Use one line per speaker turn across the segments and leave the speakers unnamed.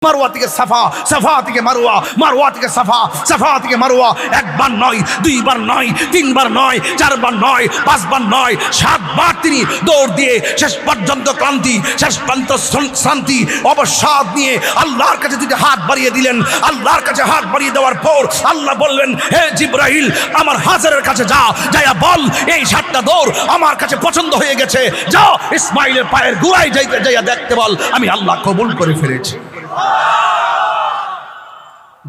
মারওয়া থেকে সাফা, সাফা থেকে মারওয়া, মারওয়া থেকে সাফা, সাফা থেকে মারওয়া। একবার নয়, দুইবার নয়, তিনবার নয়, চারবার নয়, পাঁচবার নয়, 7 বার তিনি দৌড় দিয়ে শেষ পর্যন্ত ক্লান্তি, শেষ পর্যন্ত শান্তি অবসাদ নিয়ে আল্লাহর কাছে দুটি হাত বাড়িয়ে দিলেন। আল্লাহর কাছে হাত বাড়িয়ে দেওয়ার পর আল্লাহ বললেন, হে জিবরাইল, আমার হাজারের কাছে যা, যাইয়া বল এই 7টা দৌড় আমার কাছে পছন্দ হয়ে গেছে। যাও ইসমাইলের পায়ের গোড়ায় যাইয়া দেখতে বল, আমি আল্লাহ কবুল করে ফেলেছি।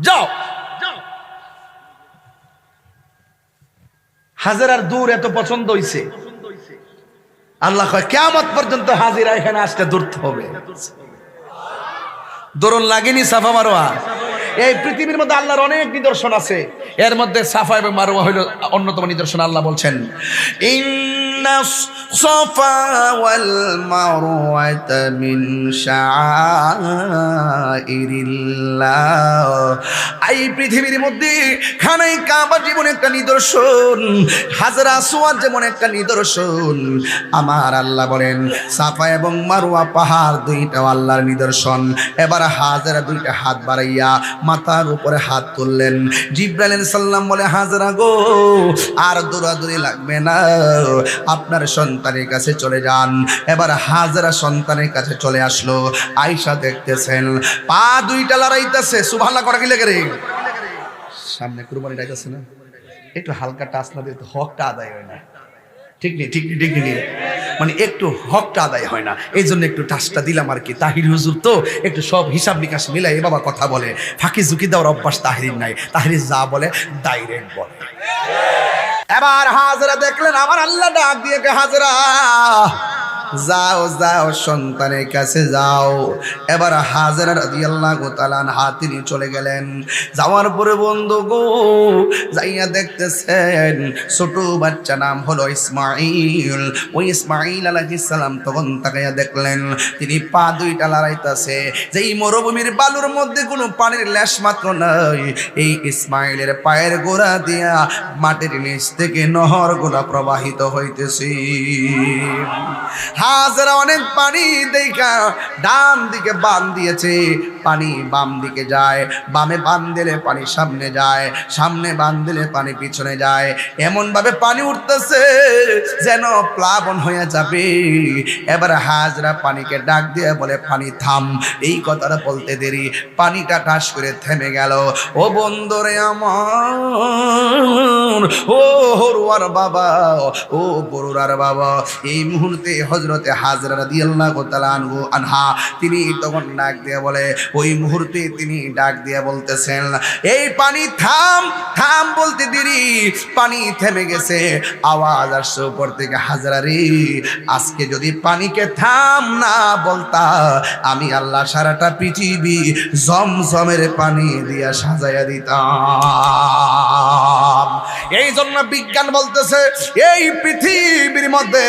যাও। হাজেরার দূর এত পছন্দ হইছে, আল্লাহ কয় কিয়ামত পর্যন্ত হাজিরা এখানে আসতে দূরতে হবে। দরুন লাগেনি সাফা মারওয়া। এই পৃথিবীর মধ্যে আল্লাহর অনেক নিদর্শন আছে, এর মধ্যে সাফা এবং মারওয়া হলো অন্যতম নিদর্শন। আল্লাহ বলছেন, ইন্নাস সাফা ওয়াল মারওয়াতা মিন শাআইরিল্লাহ। এই পৃথিবীর মধ্যে খানায় কাবা যেমন একটা নিদর্শন, হাজর আসওয়াদ যেমন একটা নিদর্শন, আমার আল্লাহ বলেন সাফা এবং মারওয়া পাহাড় দুইটাও আল্লাহর নিদর্শন। এবার হাজরা দুইটা হাত বাড়াইয়া মাথার উপরে হাত তুললেন। জিবরাইল আলাইহিস সালাম বলে, হাজরা গো, আর দৌড়াদৌড়ি লাগবে না, আপনার সন্তানের কাছে চলে যান। এবার হাজরা সন্তানের কাছে চলে আসলো। আয়েশা দেখতেছেন পা দুইটা লড়াইতেছে। সুবহানাল্লাহ করা কি লেগে রে? সামনে কুরবানি ডাইতেছে না, একটু হালকা টাচ না দিলে তো হকটা আদায় হয় না। ঠিক নেই, ঠিক নেই, ঠিক নেই, মানে একটু হকটা আদায় হয় না, এই জন্য একটু টাচটা দিলাম আর কি। তাহির হুজুর তো একটু সব হিসাব নিকাশ মিলাই বাবা কথা বলে, ফাঁকি ঝুঁকি দেওয়ার অভ্যাস তাহির নাই। তাহির যা বলে ডাইরেক্ট বলে। এবার হাজরা দেখলেন, আমার আল্লাহ ডাক দিয়ে, হাজরা যাও যাও সন্তানের কাছে যাও। এবার হাজরা রাদিয়াল্লাহু তাআলা আনহা তিনি চলে গেলেন। যাওয়ার পরে বন্ধু গো, যাইয়া দেখতেছেন ছোট বাচ্চা নাম হলো ইসমাইল। ওই ইসমাইল আলাইহিস সালাম তখন তাকাইয়া দেখলেন তিনি পা দুইটা লড়াইতেছে। যেই মরুভূমির বালুর মধ্যে কোনো পানির লেশ মাত্র নাই, এই ইসমাইলের পায়ের গোড়া দিয়া মাটির নিচ থেকে নহর গোলা প্রবাহিত হইতেছে। হাজরা অনেক পানি দেখা ডান দিকে বান দিয়েছে, পানি বাম দিকে যায়, বামে বান দিলে পানি সামনে যায়, সামনে বান দিলে পানি পিছনে যায়। এমন ভাবে পানি উঠতেছে যেন প্লাবন হয়ে যাবে। এবার হাজরা পানিকে ডাক দিয়ে বলে, পানি থাম। এই কথাটা বলতে দেরি পানিটা টাস করে থেমে গেল। ও বন্ধুরে আমার, ও হরুয়ার বাবা, ও বড়ুরার বাবা, এই মুহূর্তে হযরতে হাজরা রাদিয়াল্লাহু তাআলা আনহা তিনি তখন ডাক দিয়ে বলে, ওই মুহূর্তে তিনি ডাক দিয়ে বলতেছেন, এই পানি থাম, থাম বলতে দেরি পানি থেমে গেছে। আওয়াজ আসছে উপর থেকে, হাজরা রে, আজকে যদি পানিকে থাম না বলতা, আমি আল্লাহ সারাটা পৃথিবী জমজমের পানি দিয়া সাজাইয়া দিতাম। এই জন্য বিজ্ঞান বলতেছে এই পৃথিবীর মধ্যে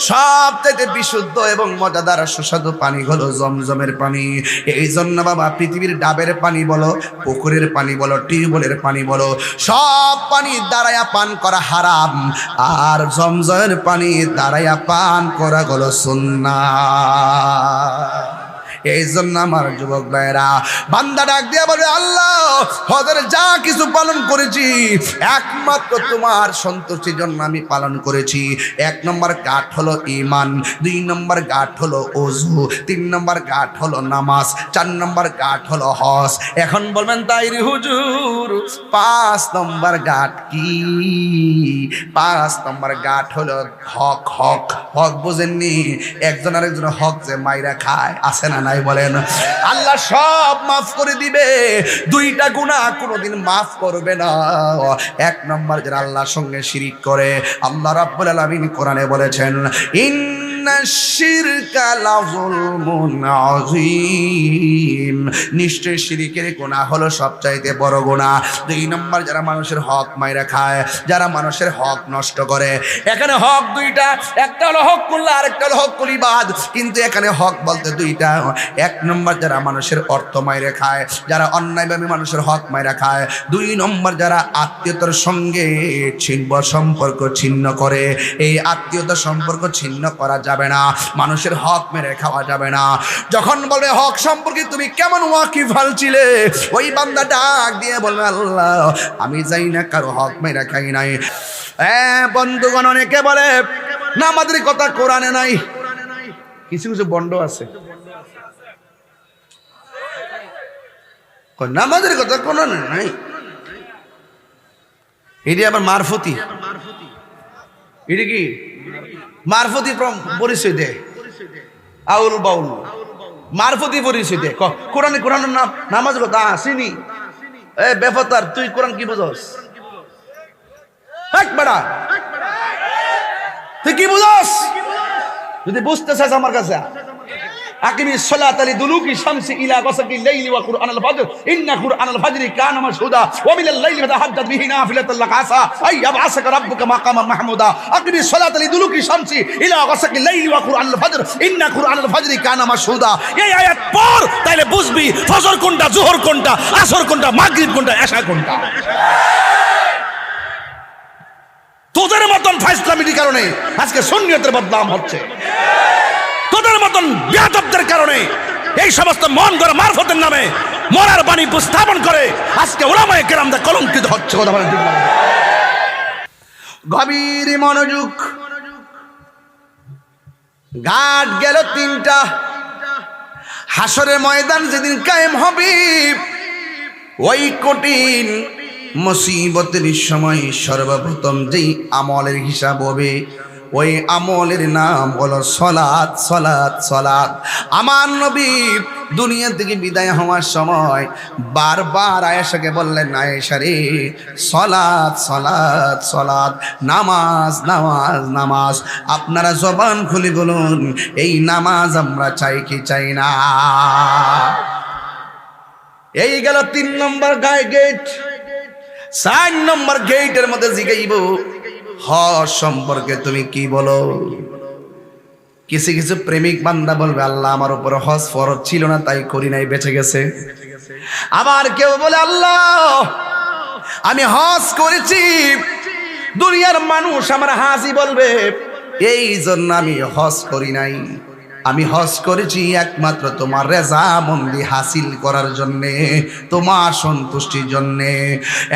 সবচেয়ে বিশুদ্ধ এবং মজাদার সুস্বাদু পানি হলো জমজমের পানি। এই জন্য বাবা পৃথিবীর ডাবের পানি বলো, পুকুরের পানি বলো, টিউবওয়েলের পানি বলো, সব পানি দাঁড়ায়া পান করা হারাম, আর জমজমের পানি দাঁড়ায়া পান করা হলো সুন্নাহ। এই জন্য আমার যুবক ভাইরা বান্দা ডাক দিয়ে বলে, আল্লাহ হজের যা কিছু পালন করেছি একমাত্র তোমার সন্তুষ্টির জন্য আমি পালন করেছি। 1 নম্বর গাঁট হলো ঈমান, 2 নম্বর গাঁট হলো ওযু, 3 নম্বর গাঁট হলো নামাজ, 4 নম্বর গাঁট হলো হজ। এখন বলবেন তাইরি হুজুর 5 নম্বর গাঁট কি? 5 নম্বর গাঁট হলো হক। হক হক বুঝেননি? একজন আরেকজনের হক যে মাইরা খায়, আছে না নাই বলেন? আল্লাহ সব মাফ করে দিবে, 2টা গুনাহ কোনোদিন মাফ করবে না। 1 নম্বর যারা আল্লাহর সঙ্গে শিরিক করে, আল্লাহ রাব্বুল আলামিন কোরআনে বলেছেন, নিশ্চয় শিরিকের গুনাহ হলো সবচাইতে বড় গুনাহ। 2 নম্বর যারা মানুষের হক মাইরা খায়, যারা মানুষের হক নষ্ট করে। এখানে হক 2টা, একটা হলো হকুল্লাহ আর একটা হলো হকুল ইবাদ, কিন্তু এখানে হক বলতে 2টা। 1 নম্বর যারা মানুষের অর্থ মাইরা খায়, যারা অন্যায়ভাবে মানুষের হক মাইরা খায়। 2 নম্বর যারা আত্মীয়তার সঙ্গে সম্পর্ক ছিন্ন করে। এই আত্মীয়তা সম্পর্ক ছিন্ন করা যাবে না, মানুষের হক মেরে খাওয়া যাবে না। যখন বলবে হক সম্পর্কে তুমি কেমন ওয়াকিফাল ছিলে, ওই বান্দা ডাক দিয়ে বলবে আল্লাহ আমি যাই না কারো হক মেরে খাই নাই। বন্ধুগণ, অনেকে বলে নামাজের কথা কোরআনে নাই। কিছু কিছু বন্ড আছে নামাজের কথা কোরআনে নাই, এটি আবার মারফতি। এটা কি মারফতি পরিচয় দেয়, আউল বাউল মারফতি পরিচয় দেয়। কোরআনে কোরআনের নাম নামাজের কথা আসেনি। এ বেফতার, তুই কোরআন কি বুঝস? বেড়া তুই কি বুঝস? যদি বুঝতে চাস আমার কাছে আকিমিস সালাতা লিদুলুকি শামসি ইলা গাসাকিল লাইলি ওয়া কুরআনাল ফাজর ইন্না কুরআনাল ফাজরি কানা মাশহুদা ওয়া মিনাল লাইলি ফাতাহাজ্জাদ বিহি নাফিলাতান লাক আসা আই ইয়াবআসাকা রাব্বুকা মাকামান মাহমুদা। আকিমিস সালাতা লিদুলুকি শামসি ইলা গাসাকিল লাইলি ওয়া কুরআনাল ফাজর ইন্না কুরআনাল ফাজরি কানা মাশহুদা। এই আয়াত পড়, তাইলে বুঝবি ফজর কোনটা, যোহর কোনটা, আসর কোনটা, মাগরিব কোনটা, এশা কোনটা। তোদের মতন ফাইসলামির কারণে আজকে সুন্নিয়তের বদনাম হচ্ছে। তোদের মতন বেয়াদবদের কারণে এই সমস্ত মন গড়া মারফতের নামে মরার বাণী উপস্থাপন করে আজকে উলামায়ে কেরামদের কলঙ্কিত হচ্ছে। কথা বলেন ঠিক না? গভীর মনোযোগ। ঘাট গেল তিনটা। হাসরের ময়দান যেদিন কায়েম হবে, ওই কঠিন মুসিবতের সময় সর্বপ্রথম যেই আমলের হিসাব হবে, ওই আমলের নাম হলো সালাত। সালাত সালাত। আমার নবী দুনিয়া থেকে বিদায় হওয়ার সময় বারবার আয়েশাকে বললেন, আয়েশা রে, সালাত সালাত সালাত, নামাজ নামাজ নামাজ। আপনারা জবান খুলে বলুন, এই নামাজ আমরা চাই কি চাই না? এই গেল 3 নম্বর গেট। 4 নম্বর গেটের মধ্যে জিগাইব হজ সম্পর্কে তুমি কি বলো? কিছু কিছু প্রেমিক বান্দা বলবে আল্লাহ আমার উপর হজ ফরজ ছিল না, তাই করি নাই, বেঁচে গেছে। আবার কেউ বলে আল্লাহ আমি হজ করেছি, দুনিয়ার মানুষ আমার হাজি বলবে, এই জন্য আমি হজ করি নাই। আমি হজ করেছি একমাত্র তোমার রেজামন্দি হাসিল করার জন্যে, তোমার সন্তুষ্টির জন্যে।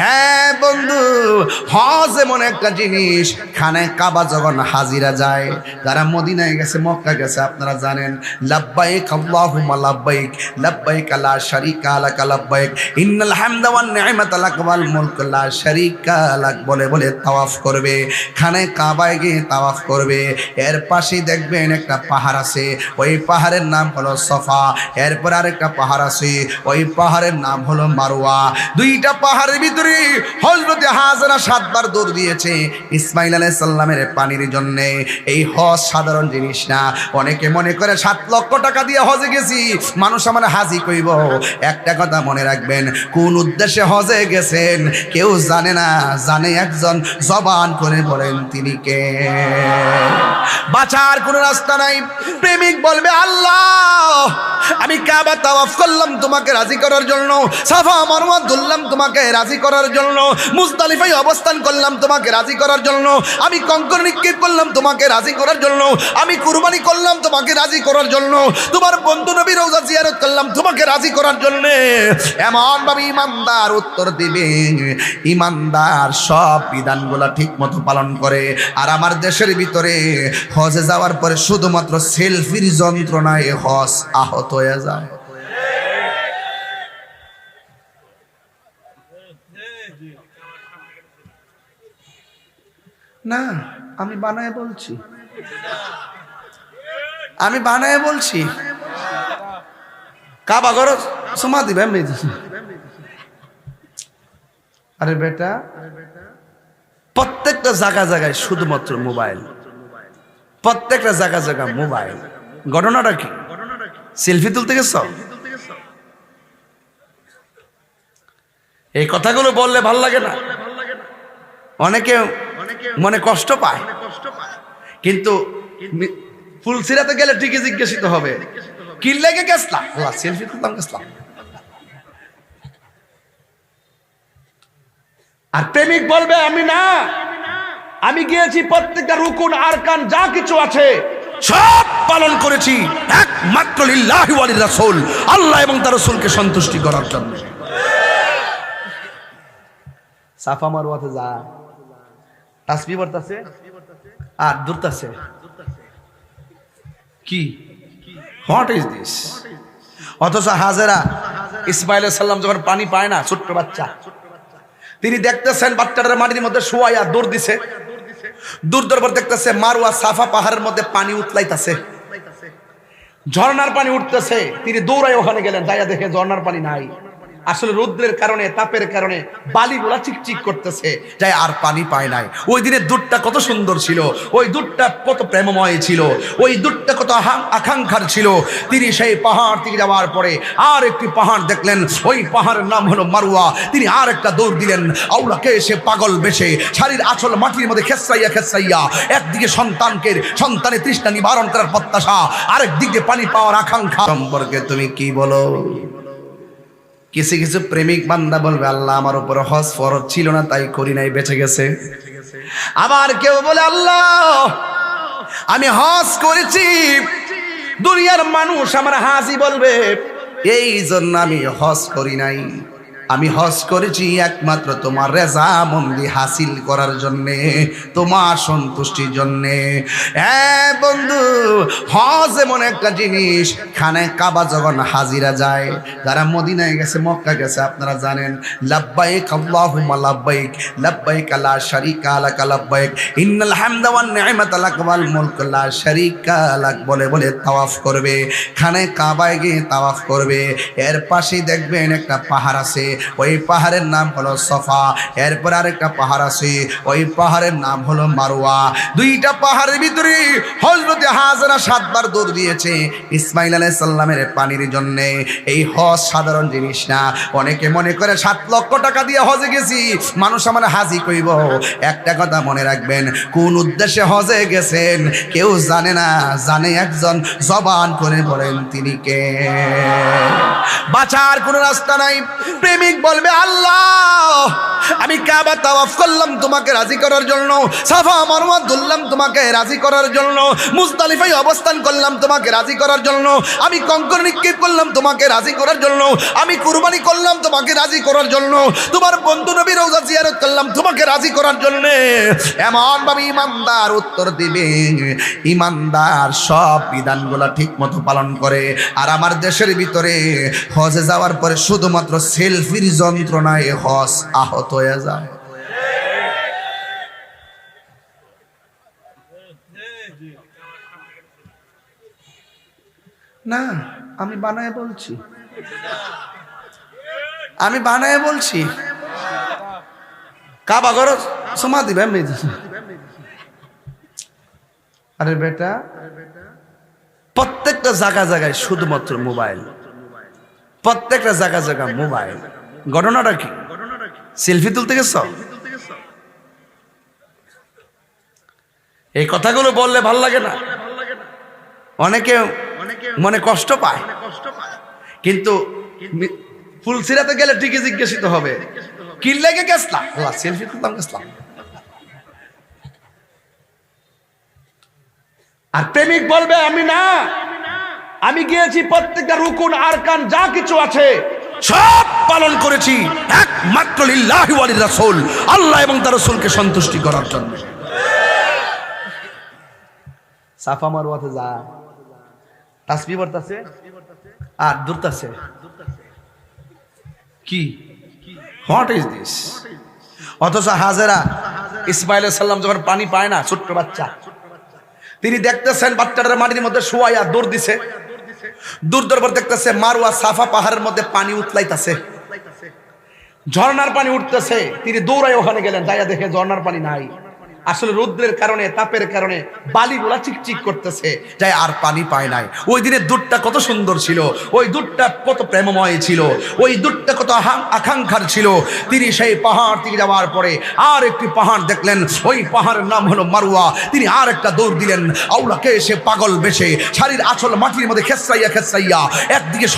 হ্যাঁ বন্ধু, হজ এমন একটা জিনিস, খানায় কাবা যখন হাজিরা যায়, যারা মদিনায় গেছে, মক্কা গেছে, আপনারা জানেন লাব্বাইক আল্লাহুম্মা লাব্বাইক, লাব্বাইক লা শারীকা লাক লাব্বাইক, ইন্নাল হামদা ওয়ান নি'মাতা লাক ওয়াল মুলক লা শারীকা লাক বলে বলে তাওয়াফ করবে। খানায় কাবায় গিয়ে তাওয়াফ করবে। এর পাশেই দেখবেন একটা পাহাড় আছে, ওই পাহাড়ের নাম হলো সফা। এরপর আরেকটা পাহাড় আছে, ওই পাহাড়ের নাম হলো মারওয়া। দুইটা পাহাড়ের ভিতরে হযরতে হাজরা 7 বার দৌড় দিয়েছে ইসমাইল আলাইহিস সালামের পানির জন্য। এই হজ সাধারণ জিনিস না। অনেকে মনে করে 7 লক্ষ টাকা দিয়ে হজে গেছি, মানুষ আমার হাজি কইব। একটা কথা মনে রাখবেন, কোন উদ্দেশ্যে হজে গেছেন কেউ জানে না, জানে একজন, জবান করে বলেন তিনি কে। বাঁচার কোনো রাস্তা নাই। প্রেমিক বলবে আল্লাহ আমি কাবা তাওয়াফ করলাম তোমাকে রাজি করার জন্য, সাফা মারওয়া দুললাম তোমাকে রাজি করার জন্য, মুজদালিফায় অবস্থান করলাম তোমাকে রাজি করার জন্য, আমি কঙ্কর নিক্ষেপ করলাম তোমাকে রাজি করার জন্য, আমি কুরবানি করলাম তোমাকে রাজি করার জন্য, তোমার বন্ধু নবী রওজা জিয়ারত করলাম তোমাকে রাজি করার জন্য। এমন ভাবে ইমানদার উত্তর দিবে, ইমানদার সব বিধানগুলো ঠিক মতো পালন করে। আর আমার দেশের ভিতরে হজে যাওয়ার পরে শুধুমাত্র সেলফির যন্ত্রণায় হজ আহত হয়ে যায়। না, আমি বানায় বলছি, আমি বানায় বলছি। কাবা ঘর সমা দিবে। আরে বেটা, প্রত্যেকটা জায়গায় শুধুমাত্র মোবাইল, প্রত্যেকটা জায়গা মোবাইল। ঘটনাটা কি? সেলফি তুলতে গেছ? এই কথাগুলো বললে ভাল লাগে না? অনেকে মনে কষ্ট পায়, কিন্তু ফুলসিরাতে গেলে ঠিকই জিজ্ঞাসিত হবে কি লেগে গেছলাম, সেলফি তুলতাম গেছলাম। আর প্রেমিক বলবে আমি না, আমি গিয়েছি প্রত্যেকটা রুকুন আরকান যা কিছু আছে সব পালন করেছি একমাত্র লিল্লাহি ওয়া লির-রাসূল, আল্লাহ এবং তার রাসূলকে সন্তুষ্টি করার জন্য। সাফা মারওয়াতে যা তাসবিহ পড়তাছে আর দূরতাছে কি, হোয়াট ইজ দিস? অথচ হাজেরা ইসমাইল আলাইহিস সালাম যখন পানি পায় না, ছোট্ট বাচ্চা, তিনি দেখতেছেন বাচ্চাটার মাটির মধ্যে শুয়াইয়া দৌড় দিছে, দূর দরবার দেখতেছে মারওয়া সাফা পাহাড়ের মধ্যে পানি উতলাইতাছে, ঝর্ণার পানি উঠতেছে। তিনি দৌড়ায় ওখানে গেলেন, যাইয়া দেখে ঝর্ণার পানি নাই, আসলে রৌদ্রের কারণে তাপের কারণে বালিগুলা চিকচিক করতেছে, যাই আর পানি পায় নাই। ওই দিনের দুধটা কত সুন্দর ছিল, ওই দুধটা কত প্রেমময় ছিল, ওই দুধটা কত আকাঙ্ক্ষার ছিল। তিনি সেই পাহাড় থেকে যাওয়ার পরে আর একটি পাহাড় দেখলেন, ওই পাহাড়ের নাম হলো মারওয়া। তিনি আর একটা দৌড় দিলেন, আওলাকে এসে পাগল বেশে শাড়ির আঁচল মাটির মধ্যে খেসাইয়া খেসাইয়া একদিকে সন্তানের তৃষ্ণা নিবারণ করার প্রত্যাশা, আরেক দিকে পানি পাওয়ার আকাঙ্ক্ষা। সম্পর্কে তুমি কি বলো? কিছু কিছু প্রেমিক বান্দা বলবে, আল্লাহ আমার উপর হজ ফরজ ছিল না তাই করি নাই, বেঁচে গেছে। আবার কেউ বলে, আল্লাহ আমি হজ করেছি, দুনিয়ার মানুষ আমার হাজি বলবে, এই জন্য আমি হজ করি নাই। আমি হজ করেছি একমাত্র তোমার রেজামন্দি হাসিল করার জন্যে, তোমার সন্তুষ্টির জন্যে। বন্ধু, হজ এমন একটা জিনিস, খানায় কাবা যখন হাজিরা যায়, যারা মদিনায় গেছে, মক্কা গেছে, আপনারা জানেন, লাব্বাইক আল্লাহুম্মা লাব্বাইক, লাব্বাইক লা শারীকা লাক লাব্বাইক, ইন্নাল হামদা ওয়ান নি'মাতা লাক ওয়াল মুলক লা শারীকা লাক বলে বলে তাওয়াফ করবে, খানায় কাবায় গিয়ে তাওয়াফ করবে। এর পাশেই দেখবেন একটা পাহাড় আছে, ওই পাহাড়ের নাম হলো সফা। এরপর আরেকটা পাহাড় আছে, ওই পাহাড়ের নাম হলো মারওয়া। দুইটা পাহাড়ের ভিতরে হযরতে হাজেরা 7 বার দৌড় দিয়েছে ইসমাইল আলাইহিস সালামের পানির জন্য। এই হজ সাধারণ জিনিস না। অনেকে মনে করে 7 লক্ষ টাকা দিয়ে হজে গেছি, মানুষ আমার হাজি কইব। একটা কথা মনে রাখবেন, কোন উদ্দেশ্যে হজে গেছেন কেউ জানে না, জানে একজন, জবান করে বলেন তিনি কে। বাঁচার কোনো রাস্তা নাই। প্রেমিক বলবে, আল্লাহ আমি কাবা তাওয়াফ করলাম তোমাকে রাজি করার জন্য, সাফা মারওয়া দুললাম তোমাকে রাজি করার জন্য, মুজদালিফায় অবস্থান করলাম তোমাকে রাজি করার জন্য, আমি কঙ্কর নিক্ষেপ করলাম তোমাকে রাজি করার জন্য, আমি কুরবানি করলাম তোমাকে রাজি করার জন্য, তোমার বন্ধু নবীর রওজা জিয়ারত করলাম তোমাকে রাজি করার জন্য। এমন ভাবে ইমানদার উত্তর দিবে, ইমানদার সব বিধানগুলো ঠিক মতো পালন করে। আর আমার দেশের ভিতরে হজে যাওয়ার পরে শুধুমাত্র সেলফির যন্ত্রণায় হজ আহত হয়ে যায়। না, আমি বানায় বলছি, আমি বানায় বলছি। কাবা ঘর সমা দিবে। আরে বেটা, প্রত্যেকটা জায়গায় শুধুমাত্র মোবাইল, প্রত্যেকটা জায়গা মোবাইল। ঘটনাটা কি? সেলফি তুলতে গেছ? এই কথাগুলো বললে ভাল লাগে না? অনেকে মনে কষ্ট পায়, কিন্তু ফুলসিরাতে গেলে ঠিকই জিজ্ঞাসিত হবে, কি লেগে গেছলাম? সেলফি তুলতাম গেছলাম। আর প্রেমিক বলবে, আমি না, আমি গিয়েছি প্রত্যেকটা রুকুন আরকান যা কিছু আছে সব পালন করেছি একমাত্র লিল্লাহি ওয়া লির-রাসূল, আল্লাহ এবং তার রাসূলকে সন্তুষ্টি করার জন্য। সাফা মারওয়াতে যা তাসবিহ পড়তাছে আর দূরতাছে কি, হোয়াট ইজ দিস? অথচ হাজেরা ইসমাইল আলাইহিস সালাম যখন পানি পায় না, ছোট্ট বাচ্চা, তিনি দেখতেছেন বাচ্চাটার মাটির মধ্যে শুয়াইয়া দৌড় দিছে, দূর দরবার দেখতেছে মারওয়া সাফা পাহাড়ের মধ্যে পানি উতলাইতাছে, ঝর্ণার পানি উঠতেছে। তিনি দৌড়ায় ওখানে গেলেন, যাইয়া দেখে ঝর্ণার পানি নাই, আসলে রৌদ্রের কারণে তাপের কারণে বালিগুলা চিকচিক করতেছে, যাই আর পানি পায় নাই। ওই দিনের দুধটা কত সুন্দর ছিল, ওই দুধটা কত প্রেমময় ছিল, ওই দুধটা কত আকাঙ্ক্ষার ছিল। তিনি সেই পাহাড় থেকে যাওয়ার পরে আর একটি পাহাড় দেখলেন, ওই পাহাড়ের নাম হলো মারওয়া। তিনি আর একটা দৌড় দিলেন, আওলাকে এসে পাগল বেশে শাড়ির আঁচল মাটির মধ্যে খেসাইয়া খেসাইয়া একদিকে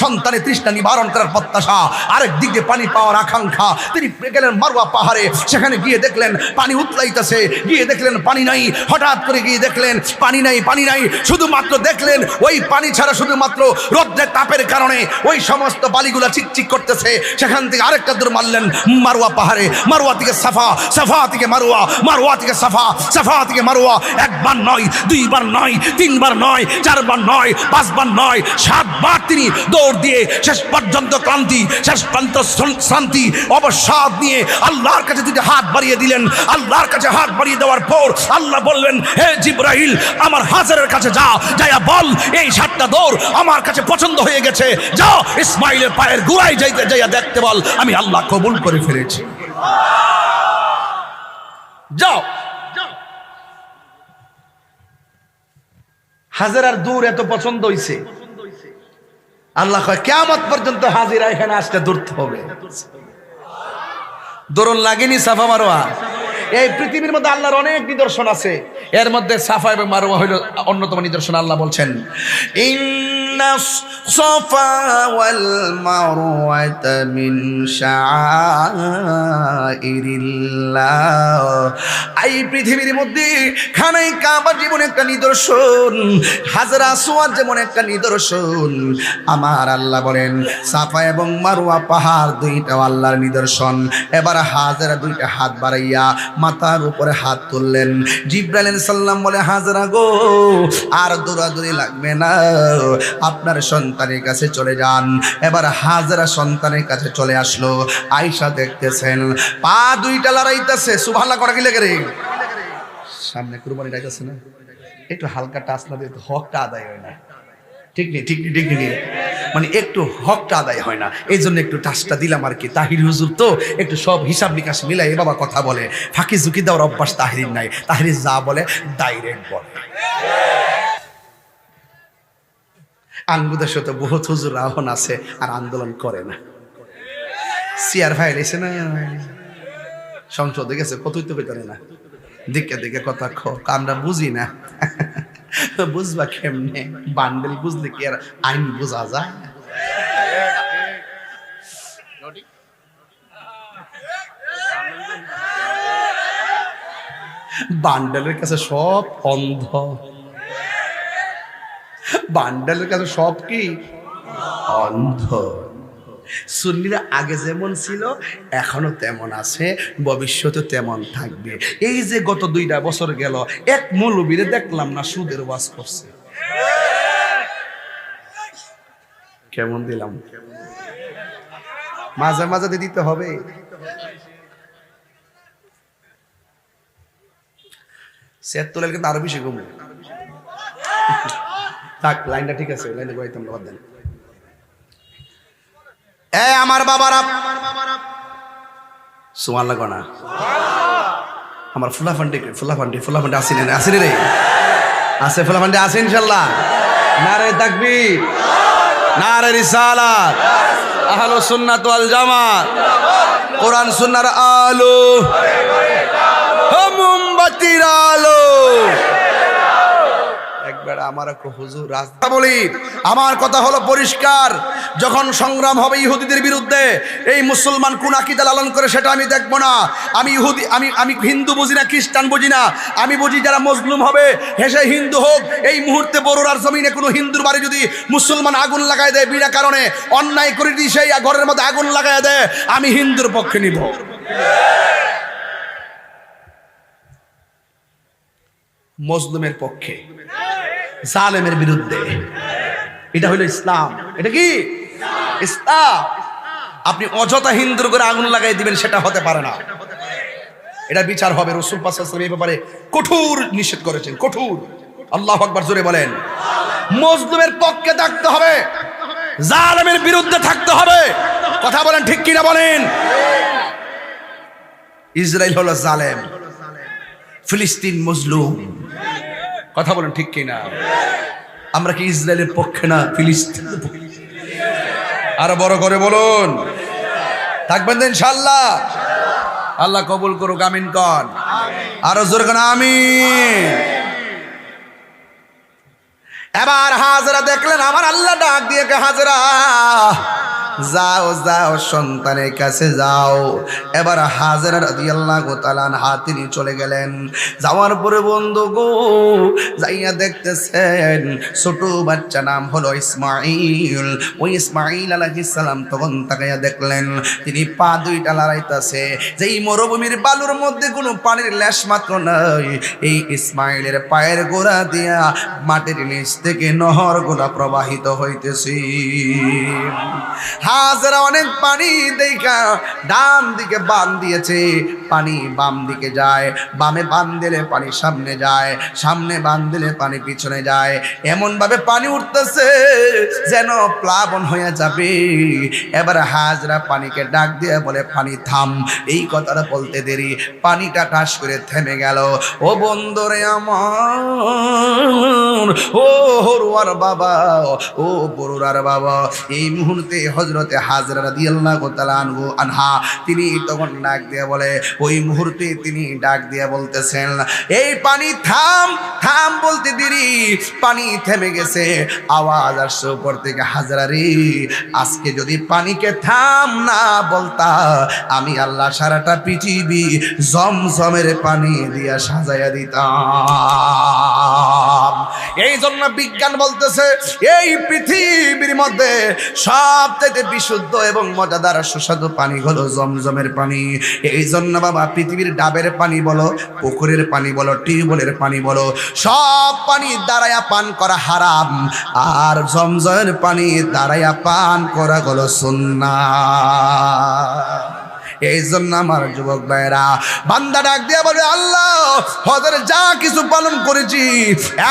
সন্তানের তৃষ্ণা নিবারণ করার প্রত্যাশা, আরেক দিকে পানি পাওয়ার আকাঙ্ক্ষা। তিনি গেলেন মারওয়া পাহাড়ে, সেখানে গিয়ে দেখলেন পানি হাতলাইতেছে, গিয়ে দেখলেন পানি নাই। হঠাৎ করে গিয়ে দেখলেন পানি নাই, পানি নাই, শুধুমাত্র দেখলেন ওই পানি ছাড়া শুধুমাত্র রৌদ্রের তাপের কারণে ওই সমস্ত বালিগুলা চিকচিক করতেছে। সেখান থেকে আরেকটা দূর মারলেন মারওয়া পাহাড়ে, মারওয়া থেকে সাফা, সাফা থেকে মারওয়া, মারওয়া থেকে সাফা, সাফা থেকে মারওয়া। একবার নয়, দুইবার নয়, তিনবার নয়, চারবার নয়, পাঁচবার নয়, 7 বার তিনি দৌড় দিয়ে শেষ পর্যন্ত ক্লান্তি, শেষ পর্যন্ত শান্তি অবসাদ নিয়ে আল্লাহর কাছে দুটি হাত বাড়িয়ে দিলেন। আল্লাহর কাছে হাত বাড়িয়ে দেওয়ার পর আল্লাহ বললেন, হে জিবরাইল, আমার হাজারের কাছে যা, যাইয়া বল এই 7টা দৌড় আমার কাছে পছন্দ হয়ে গেছে। যাও ইসমাইলের পায়ের গোড়ায় যাইয়া দেখতে বল, আমি আল্লাহ কবুল করে ফেলেছি। যাও। হাজারার দূর এত পছন্দ হইছে, আল্লাহ কয় কিয়ামত পর্যন্ত হাজিরা এখানে আসতে দূরতে হবে। দরুন লাগেনি সাফা মারওয়া। এই পৃথিবীর মধ্যে আল্লাহর অনেক নিদর্শন আছে, এর মধ্যে সাফা এবং মারওয়া হইল অন্যতম নিদর্শন। আল্লাহ বলছেন, ইন্নাস সাফা ওয়াল মারওয়াতা মিন শাআইরিল্লাহ। এই পৃথিবীর মধ্যে খানায় কাবা যেমন একটা নিদর্শন, হাজর আসওয়াদ যেমন একটা নিদর্শন, আমার আল্লাহ বলেন সাফা এবং মারওয়া পাহাড় দুইটাও আল্লাহর নিদর্শন। এবার হাজরা দুইটা হাত বাড়াইয়া মাথার উপরে হাত তুললেন। জিবরাইল আলাইহিস সালাম বলে, হাজরা গো, আর দৌড়াদৌড়ি লাগবে না, আপনার সন্তানের কাছে চলে যান। এবার হাজরা সন্তানের কাছে চলে আসলো। আয়েশা দেখতেছেন পা দুইটা লড়াইতেছে। সুবহানাল্লাহ করা কি লেগে রে, সামনে কুরবানি ডাইতেছে না, একটু হালকা টাচ না দিলে হকটা আদায় হয় না। ঠিক নেই, ঠিক নেই, ঠিক নেই, মানে একটু হকটা আদায় হয় না, এই জন্য একটু টাচটা দিলাম আর কি। তাহির হুজুর তো একটু সব হিসাব নিকাশ মিলাই বাবা কথা বলে, ফাঁকি ঝুঁকি দেওয়ার অভ্যাস তাহির নাই। তাহির যা বলে ডাইরেক্ট বলে। আঙ্গুদের সাথে বহুত হুজুর রাহন আছে আর আন্দোলন করে না। সিয়ার ভাই এসে না সংসদে গেছে, কতই তো পেতে না, দিকে দিকে কথা আমরা বুঝি না। বুঝবা কেমনে, বান্ডেল বুঝলে কি আর আইন বোঝা যায়? বান্ডেলের কাছে সব অন্ধ, বান্ডেলের কাছে সব কি অন্ধ। সুন্নিরা আগে যেমন ছিল এখনো তেমন আছে, ভবিষ্যতে তেমন থাকবে। এই যে গত 2টা বছর গেল, এক মৌলবীরে দেখলাম না সুদের ওয়াজ করছে। কেমন দিলাম, মাঝে মাঝে দিতে হবে। সেট তোলের কিন্তু আরো বেশি কমবে। থাক, লাইনটা ঠিক আছে, লাইনে গাইতাম বাদ দেন। এ আমার বাবারা, সুবহানাল্লাহ গনা, আমার ফুলাফান্ডি আসেনি না, আসেনি রে, আছে ফুলাফান্ডি আছে ইনশাআল্লাহ। নারে তাকবীর, নারে রিসালাত, আহলুস সুন্নাত ওয়াল জামাত, কোরআন সুন্নাহর আলো, মোমবাতির আলো। একবার আমার হুজুর রাস্তা বলি, আমার কথা হলো পরিষ্কার, যখন সংগ্রাম হবে ইহুদিদের বিরুদ্ধে, এই মুসলমান কোন আকীদা লালন করে সেটা আমি দেখব না। আমি ইহুদি, আমি হিন্দু বুঝি না, খ্রিস্টান বুঝি না, আমি বুঝি যারা মজলুম হবে হেসে হিন্দু হোক। এই মুহূর্তে বড়ুরার জমিনে কোনো হিন্দুর বাড়ি যদি মুসলমান আগুন লাগায় দেয় বিনা কারণে, অন্যায় করে দিয়ে সেই ঘরের মধ্যে আগুন লাগায় দেয়, আমি হিন্দুর পক্ষে নিব। মজলুমের পক্ষে, জালেমের বিরুদ্ধে, এটা হলো ইসলাম। এটা কি ইসলাম? আপনি অযথা হিন্দুর করে আগুন লাগাই দিবেন, সেটা হতে পারে না। এটা বিচার হবে। রাসূল পাক সাল্লাল্লাহু আলাইহি ওয়াসাল্লাম এই ব্যাপারে কঠোর নিষেধ করেছেন, কঠোর। আল্লাহু আকবার, জোরে বলেন। মজলুমের পক্ষে থাকতে হবে, জালেমের বিরুদ্ধে থাকতে হবে। কথা বলেন ঠিক কিনা বলেন? ইসরায়েল হলো জালেম, ফিলিস্তিন মজলুম। কথা বলেন ঠিক কিনা? আমরা কি ইসরায়েলের পক্ষে না ফিলিস্তিন? আরো বড় করে বলুন, থাকবেন তো ইনশাআল্লাহ? আল্লাহ কবুল করুক, আমিন কন। আরো জোরে কোন আমিন। এবার হাজরা দেখলেন, আমার আল্লাহ ডাক দিয়ে, হাজরা যাও যাও সন্তানের কাছে যাও। এবার হাজেরা রাদিয়াল্লাহু তাআলা আনহা তিনি চলে গেলেন। যাওয়ার পরে বন্ধু গো যাইয়া দেখতেছেন ছোট বাচ্চা নাম হলো ইসমাঈল। ওই ইসমাঈল আলাইহিস সালাম তখন তাকাইয়া দেখলেন তিনি পা দুইটা লড়াইতেছে, যেই মরুভূমির বালুর মধ্যে কোনো পানির লেশ মাত্র নাই। এই ইসমাঈলের পায়ের গোড়া দিয়া মাটির নিচ থেকে নহর গোলা প্রবাহিত হইতেছে। হাজেরা অনেক পানি দেখা ডান দিকে বান দিয়েছে, পানি বাম দিকে যায়, বামে বান দিলে পানি সামনে যায়, সামনে বান দিলে পানি পিছনে যায়। এমন ভাবে পানি উঠতেছে যেন প্লাবন হয়ে যাবে। এবার হাজরা পানিকে ডাক দিয়ে বলে পানি থাম। এই কথাটা বলতে দেরি পানিটা টাস করে থেমে গেল। ও বন্ধুরে আমার, ও হরুয়ার বাবা, ও বড়ুরার বাবা, এই মুহূর্তে হযরতে হাজরা রাদিয়াল্লাহু তাআলা আনহা তিনি তখন ডাক দিয়ে বলে, ওই মুহূর্তে তিনি ডাক দিয়ে বলতেছেন এই পানি থাম থাম বলতে দেরি পানি থেমে গেছে। আওয়াজ আসছে উপর থেকে, হাজরা রে আজকে যদি পানিকে থাম না বলতা আমি আল্লাহ সারাটা পৃথিবী জমজমের পানি দিয়া সাজাইয়া দিতাম। এই জন্য বিজ্ঞান বলতেছে এই পৃথিবীর মধ্যে সবচেয়ে বিশুদ্ধ এবং মজাদার সুস্বাদু পানি হলো জমজমের পানি। এই জন্য বাবা পৃথিবীর ডাবের পানি বলো, পুকুরের পানি বলো, টিউবওয়েলের পানি বলো, সব পানি দাঁড়ায়া পান করা হারাম, আর জমজমের পানি দাঁড়ায়া পান করা হলো সুন্নাহ। এই জন্য আমার যুবক ভাইরা বান্দা ডাক দিয়া বলে আল্লাহ হজের যা কিছু পালন করেছি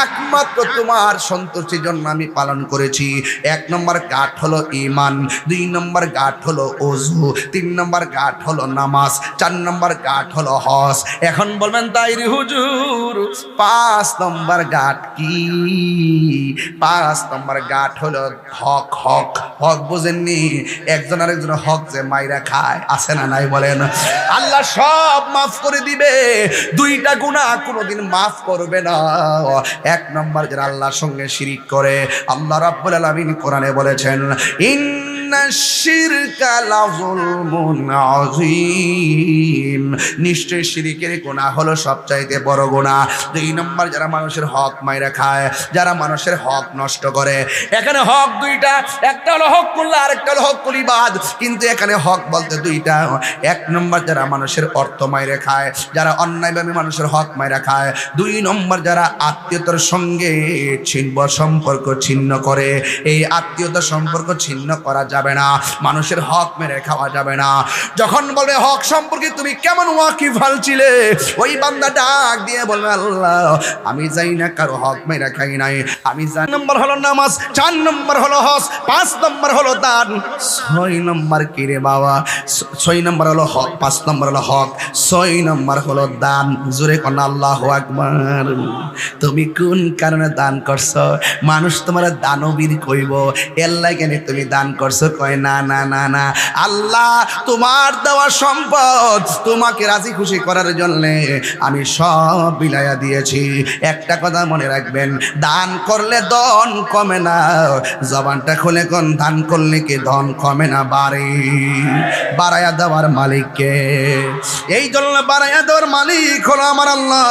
একমাত্র তোমার সন্তুষ্টির জন্য আমি পালন করেছি। 1 নম্বর গাঁট হলো ঈমান, 2 নম্বর গাঁট হলো ওযু, 3 নম্বর গাঁট হলো নামাজ, 4 নম্বর গাঁট হলো হজ। এখন বলবেন তাই রে হুজুর 5 নম্বর গাঁট কি? 5 নম্বর গাঁট হলো হক। হক হক বুঝেননি? একজন আরেকজন হক যে মাইরা খায় আছে না নাই বলেন? আল্লাহ সব মাফ করে দিবে, 2টা গুনাহ কোনোদিন মাফ করবে না। 1 নম্বর যারা আল্লাহর সঙ্গে শিরিক করে, আল্লাহ রাব্বুল আলামিন কোরআনে বলেছেন নিশ্চয় শিরিকের গুনাহ হলো সবচাইতে বড় গুনাহ। 2 নম্বর যারা মানুষের হক মাইরা খায়, যারা মানুষের হক নষ্ট করে। এখানে হক 2টা, একটা হলো হকুল্লাহ আর একটা হলো হকুল ইবাদ, কিন্তু এখানে হক বলতে 2টা। 1 নম্বর যারা মানুষের অর্থ মাইরা খায়, যারা অন্যায়ভাবে মানুষের হক মাইরা খায়। 2 নম্বর যারা আত্মীয়তার সঙ্গে সম্পর্ক ছিন্ন করে। এই আত্মীয়তা সম্পর্ক ছিন্ন করা যাবে না, মানুষের হক মেরে খাওয়া যাবে না। যখন বলবে হক সম্পর্কে তুমি কেমন ওয়াকিফাল ছিলে, ওই বান্দা ডাক দিয়ে বলবে আল্লাহ আমি যাই না কারো হক মেরে খাই নাই, আমি জানি। 4 নম্বর হলো নামাজ, 4 নম্বর হলো হজ, 5 নম্বর হলো দান, 6 নম্বর কি রে বাবা? 6 নম্বর হলো হক, 5 নম্বর হলো হক, 6 নম্বর হলো দান। জোরে কোন আল্লাহু আকবার। তুমি কোন কারণে দান করছো? মানুষ তোমার দানবীর কইব, এর লাগে তুমি দান করছো? কয় না না না না, আল্লাহ তোমার দেওয়া সম্পদ তোমাকে রাজি খুশি করার জন্য আমি সব বিলাইয়া দিয়েছি। একটা কথা মনে রাখবেন, দান করলে ধন কমে না। জবানটা খুলে কোন দান করলে কি ধন কমে না, বাড়ে। বাড়াইয়া দেওয়ার মালিককে, এই জন্য বাড়াইয়া দেওয়ার মালিক হলো আমার আল্লাহ।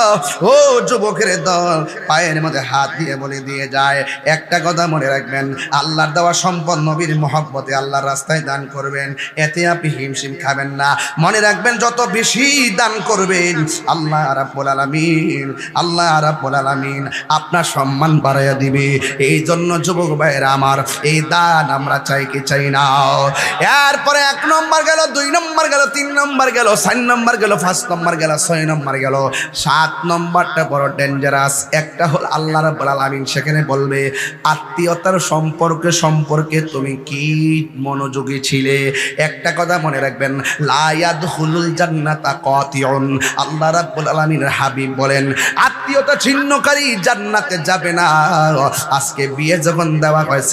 ও যুবকের দল পায়ের মধ্যে হাত দিয়ে বলে দিয়ে যায়, একটা কথা মনে রাখবেন, আল্লাহর দেওয়া সম্পদ নবীর মহব্বতে আল্লাহর রাস্তায় দান করবেন, এতে আপনি হিমশিম খাবেন না। মনে রাখবেন যত বেশি দান করবেন আল্লাহ রাব্বুল আলামিন, আল্লাহ রাব্বুল আলামিন আপনার সম্মান বাড়াইয়া দিবে। এই জন্য যুবক ভাইয়েরা আমার, এই দান আমরা চাই কি চাই না? এরপরে 1 নম্বর গেল, 2 নম্বর গেল, 3 নম্বর গেল, 4 নম্বর গেল, 5 নম্বর গেল, 6 নম্বর গেল, 7 নম্বরটা বড় ডেঞ্জারাস। একটা হল আল্লাহ রাব্বুল আলামিন সেখানে বলবে আত্মীয়তার সম্পর্কে তুমি কি মনোযোগী ছিলে। একটা কথা মনে রাখবেন, লা ইয়াদখুলুল জান্নাতা কাতিউন। আল্লাহ রাব্বুল আলামিনের হাবিব বলেন আত্মীয়তা ছিন্নকারী জান্নাতে যাবে না। আজকে বিয়ে যখন দেওয়া হয়,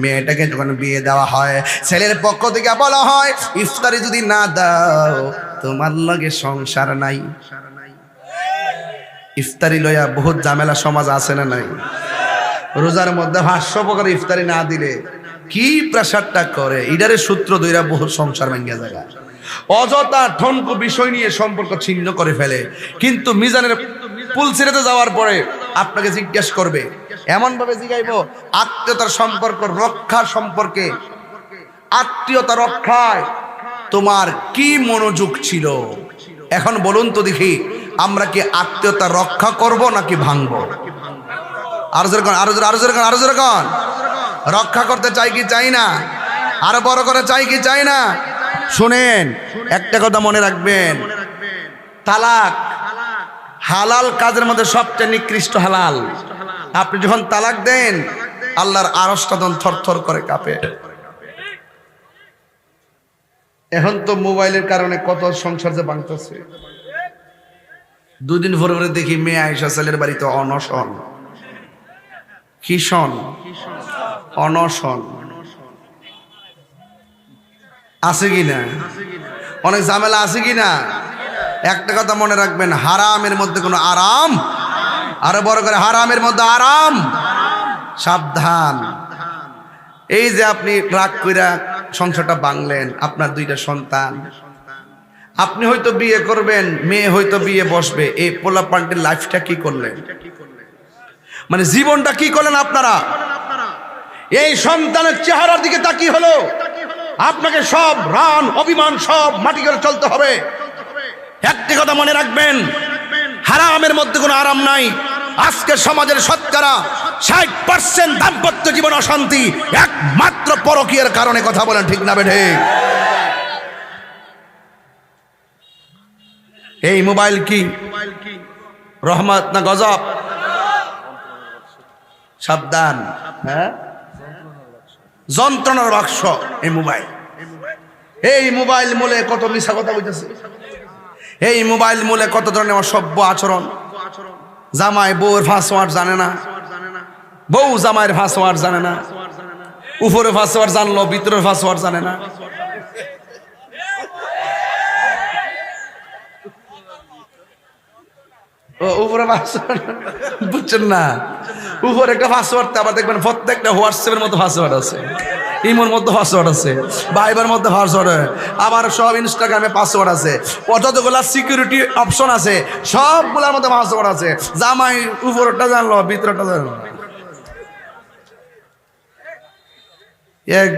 মেয়েটাকে যখন বিয়ে দেওয়া হয়, ছেলের পক্ষ থেকে বলা হয় ইফতারি যদি না দাও তোমার লগে সংসার নাই। ইফতারি লইয়া বহুত ঝামেলা সমাজ আছে না নাই? রোজার মধ্যে 500 প্রকার ইফতারি না দিলে কি প্রেসারটা করে, ইডারে সূত্র দইরা বহু সংসার ভেঙে যায়। অযথা ঠনকো বিষয় নিয়ে সম্পর্ক ছিন্ন করে ফেলে, কিন্তু মিজানের পুল ছেড়েতে যাওয়ার পরে আপনাকে জিজ্ঞেস করবে, এমন ভাবে জিজ্ঞাইব আত্মীয়তার সম্পর্ক রক্ষা সম্পর্কে, আত্মীয়তা রক্ষায় তোমার কি মনোযোগ ছিল। এখন বলুন তো দেখি, আমরা কি আত্মীয়তা রক্ষা করব নাকি ভাঙবো? আরো যেরকম রক্ষা করতে চাই কি চাই না? আরো বড় করে চাই কি চাই না? শুনেন, একটা কথা মনে রাখবেন, তালাক হালাল কাজের মধ্যে সবচেয়ে নিকৃষ্ট হালাল। আপনি যখন তালাক দেন, আল্লাহর আরশটা তখন থরথর করে কাঁপে। এখন তো মোবাইলের কারণে কত সংসার যে ভাঙতেছে। দুদিন পরে পরে দেখি মেয়ে আয়েশা ছেলের বাড়িতে অনশন, কিশন অনশন আছে কিনা, অনেক ঝামেলা আছে কিনা। একটা কথা মনে রাখবেন, হারামের মধ্যে কোনো আরাম, আরো বড় করে হারামের মধ্যে আরাম, সাবধান। এই যে আপনি রাগ কইরা সংসারটা ভাঙলেন, আপনার 2টা সন্তান, আপনি হয়তো বিয়ে করবেন, মেয়ে হয়তো বিয়ে বসবে, এই পোলা পাল্টের লাইফটা কি করলেন, মানে জীবনটা কি করলেন আপনারা? এই সন্তানের চেহারার দিকে তাকিয়ে হলো আপনাকে সব রান অভিমান সব মাটি করে চলতে হবে। একটি কথা মনে রাখবেন, হারামের মধ্যে কোনো আরাম নাই। আজকে সমাজের শতকরা 60% দাম্পত্য জীবন অশান্তি একমাত্র পরকীয়ার কারণে। কথা বলেন ঠিক না বেঠে? এই মোবাইল কি রহমত না গজব? সাবধান, হ্যাঁ, যন্ত্রণার বাক্স এই মোবাইল। এই মোবাইল মূলে কত মিশা কথা বলতেছে, এই মোবাইল মূলে কত ধরনের অসভ্য আচরণ। জামাই বউয়ের পাসওয়ার্ড জানে না, বউ জামাইয়ের পাসওয়ার্ড জানে না, উপরে পাসওয়ার্ড জানলো ভিতরের পাসওয়ার্ড জানে না। উপরে পাসওয়ার্ড বুঝছেন না, উপরে একটা পাসওয়ার্ড, আবার দেখবেন প্রত্যেকটা হোয়াটসঅ্যাপের মধ্যে পাসওয়ার্ড আছে, ইমোর মধ্যে পাসওয়ার্ড আছে, ভাইবার মধ্যে পাসওয়ার্ড, আবার সব ইনস্টাগ্রামে পাসওয়ার্ড আছে, যতগুলা সিকিউরিটি অপশন আছে সবগুলোর মধ্যে পাসওয়ার্ড আছে। জামাই উপরটা জানলো ভিতরটা জানলো। এক